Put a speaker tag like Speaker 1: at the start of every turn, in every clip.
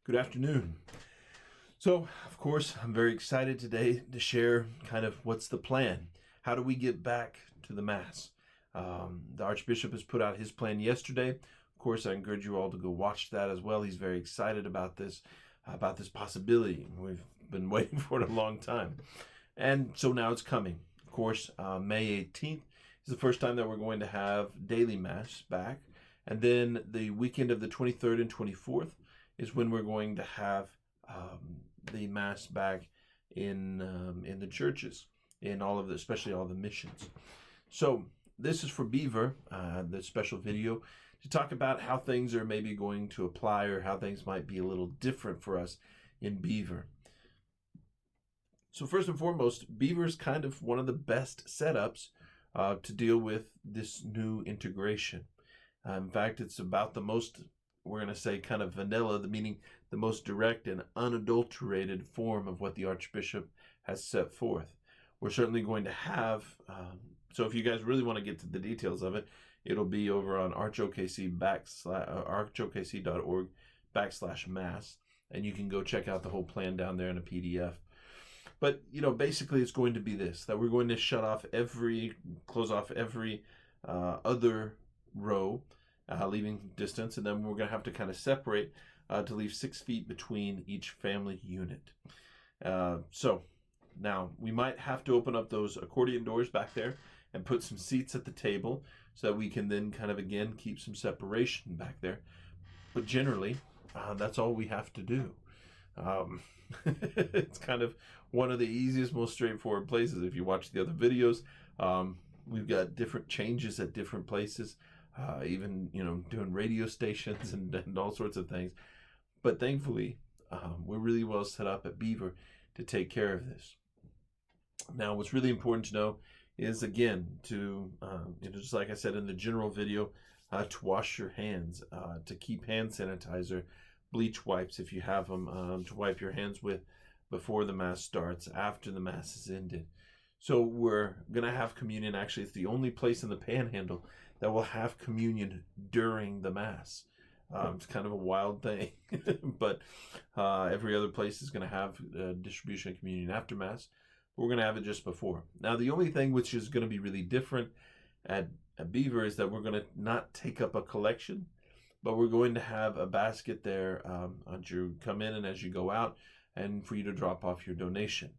Speaker 1: Good afternoon. So, of course, I'm very excited today to share kind of what's the plan. How do we get back to the Mass? The Archbishop has put out his plan yesterday. Of course, I encourage you all to go watch that as well. He's very excited about this possibility. We've been waiting for it a long time. And so now it's coming. Of course, May 18th is the first time that we're going to have daily Mass back. And then the weekend of the 23rd and 24th is when we're going to have the Mass back in the churches, in all of the, especially all the missions. So this is for Beaver, the special video, to talk about how things are maybe going to apply or how things might be a little different for us in Beaver. So first and foremost, Beaver is kind of one of the best setups to deal with this new integration. In fact, it's about the most, we're going to say, kind of vanilla, meaning the most direct and unadulterated form of what the Archbishop has set forth. We're certainly going to have, so if you guys really want to get to the details of it, it'll be over on archokc.org/mass, and you can go check out the whole plan down there in a PDF. But, basically it's going to be this, that we're going to close off every other row, leaving distance, and then we're going to have to kind of separate to leave 6 feet between each family unit. So now we might have to open up those accordion doors back there and put some seats at the table so that we can then kind of again keep some separation back there. But generally, that's all we have to do. It's kind of one of the easiest, most straightforward places. If you watch the other videos, we've got different changes at different places. Even, doing radio stations and all sorts of things. But thankfully, we're really well set up at Beaver to take care of this. Now, what's really important to know is, again, to, just like I said in the general video, to wash your hands, to keep hand sanitizer, bleach wipes if you have them, to wipe your hands with before the Mass starts, after the Mass is ended. So we're going to have communion. Actually, it's the only place in the Panhandle that will have communion during the Mass. It's kind of a wild thing, but every other place is going to have distribution of communion after Mass. We're going to have it just before. Now, the only thing which is going to be really different at Beaver is that we're going to not take up a collection, but we're going to have a basket there as you come in and as you go out, and for you to drop off your donation.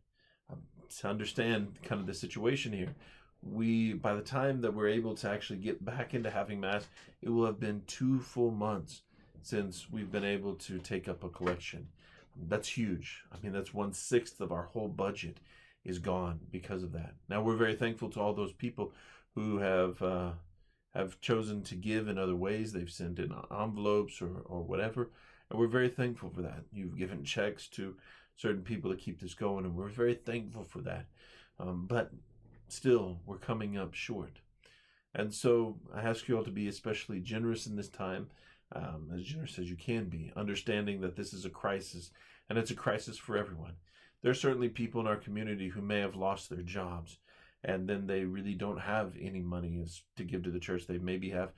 Speaker 1: To understand kind of the situation here, by the time that we're able to actually get back into having Mass, it will have been 2 full months since we've been able to take up a collection. That's huge. I mean, that's 1/6 of our whole budget is gone because of that. Now, we're very thankful to all those people who have chosen to give in other ways. They've sent in envelopes or whatever, and we're very thankful for that. You've given checks to certain people to keep this going, and we're very thankful for that. But still, we're coming up short. And so I ask you all to be especially generous in this time, as generous as you can be, understanding that this is a crisis, and it's a crisis for everyone. There are certainly people in our community who may have lost their jobs, and then they really don't have any money to give to the church. They maybe have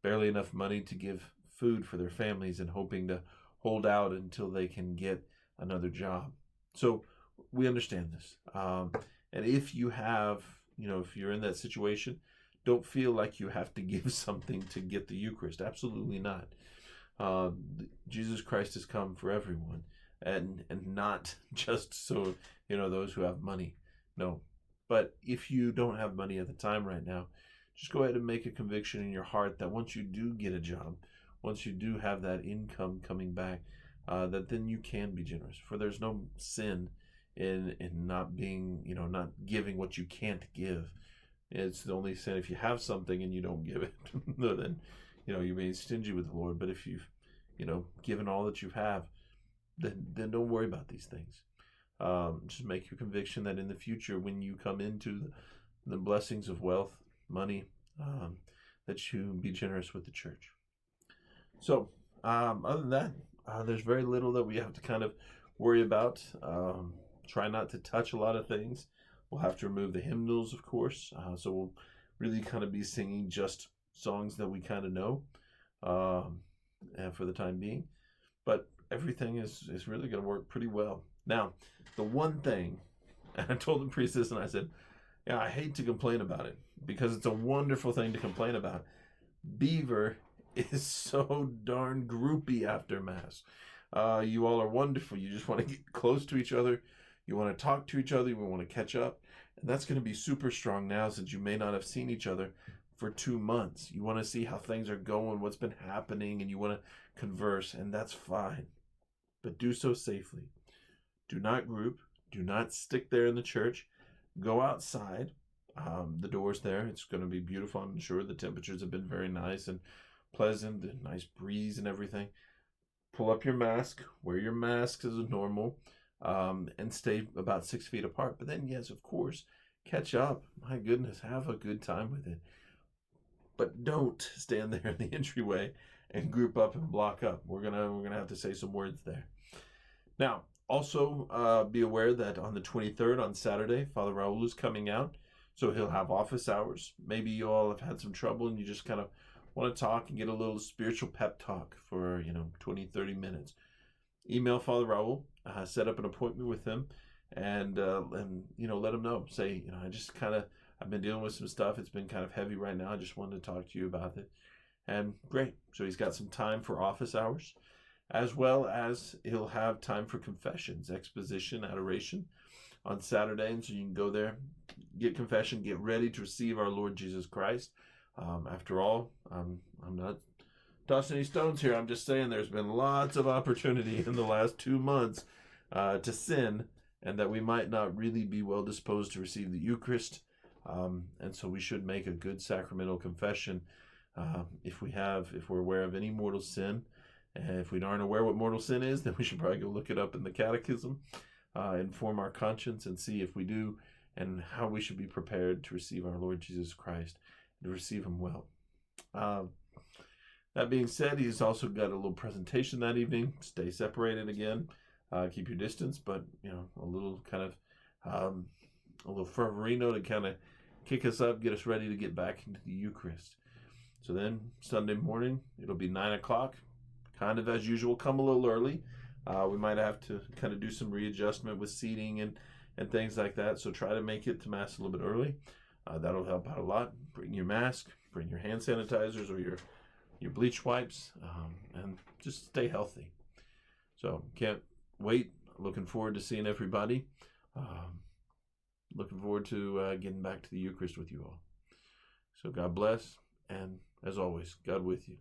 Speaker 1: barely enough money to give food for their families and hoping to hold out until they can get another job. So we understand this. And if you have, if you're in that situation, don't feel like you have to give something to get the Eucharist. Absolutely not. Jesus Christ has come for everyone, and not just so, those who have money. No. But if you don't have money at the time right now, just go ahead and make a conviction in your heart that once you do get a job, once you do have that income coming back, that then you can be generous. For there's no sin in not being, not giving what you can't give. It's the only sin if you have something and you don't give it. Then, you're being stingy with the Lord. But if you've, given all that you have, then don't worry about these things. Just make your conviction that in the future, when you come into the blessings of wealth, money, that you be generous with the church. So, other than that, there's very little that we have to kind of worry about. Try not to touch a lot of things. We'll have to remove the hymnals, of course. So we'll really kind of be singing just songs that we kind of know for the time being. But everything is really going to work pretty well. Now, the one thing, and I told the priest this, and I said, yeah, I hate to complain about it because it's a wonderful thing to complain about. Beaver is so darn groupy after Mass. You all are wonderful. You just want to get close to each other. You want to talk to each other. You want to catch up. And that's going to be super strong now since you may not have seen each other for 2 months. You want to see how things are going, what's been happening, and you want to converse, and that's fine. But do so safely. Do not group. Do not stick there in the church. Go outside. The door's there. It's going to be beautiful. I'm sure the temperatures have been very nice and pleasant, and nice breeze and everything. Pull up your mask. Wear your masks as normal. And stay about 6 feet apart. But then, yes, of course, catch up. My goodness, have a good time with it. But don't stand there in the entryway and group up and block up. We're gonna have to say some words there. Now, also be aware that on the 23rd, on Saturday, Father Raul is coming out, so he'll have office hours. Maybe you all have had some trouble and you just kind of want to talk and get a little spiritual pep talk for 20, 30 minutes. Email Father Raul, set up an appointment with him, and let him know. Say, I've been dealing with some stuff. It's been kind of heavy right now. I just wanted to talk to you about it. And great. So he's got some time for office hours, as well as he'll have time for confessions, exposition, adoration on Saturday. And so you can go there, get confession, get ready to receive our Lord Jesus Christ. After all, I'm not tossing any stones here. I'm just saying there's been lots of opportunity in the last 2 months to sin, and that we might not really be well disposed to receive the Eucharist. And so we should make a good sacramental confession if we're aware of any mortal sin. And if we aren't aware what mortal sin is, then we should probably go look it up in the catechism, inform our conscience, and see if we do, and how we should be prepared to receive our Lord Jesus Christ, and to receive him well. That being said, he's also got a little presentation that evening. Stay separated again. Keep your distance, but a little kind of a little fervorino to kind of kick us up, get us ready to get back into the Eucharist. So then Sunday morning, it'll be 9 o'clock, kind of as usual. Come a little early. We might have to kind of do some readjustment with seating and things like that. So try to make it to Mass a little bit early. That'll help out a lot. Bring your mask, bring your hand sanitizers or your bleach wipes, and just stay healthy. So can't wait. Looking forward to seeing everybody. Looking forward to getting back to the Eucharist with you all. So God bless, and as always, God with you.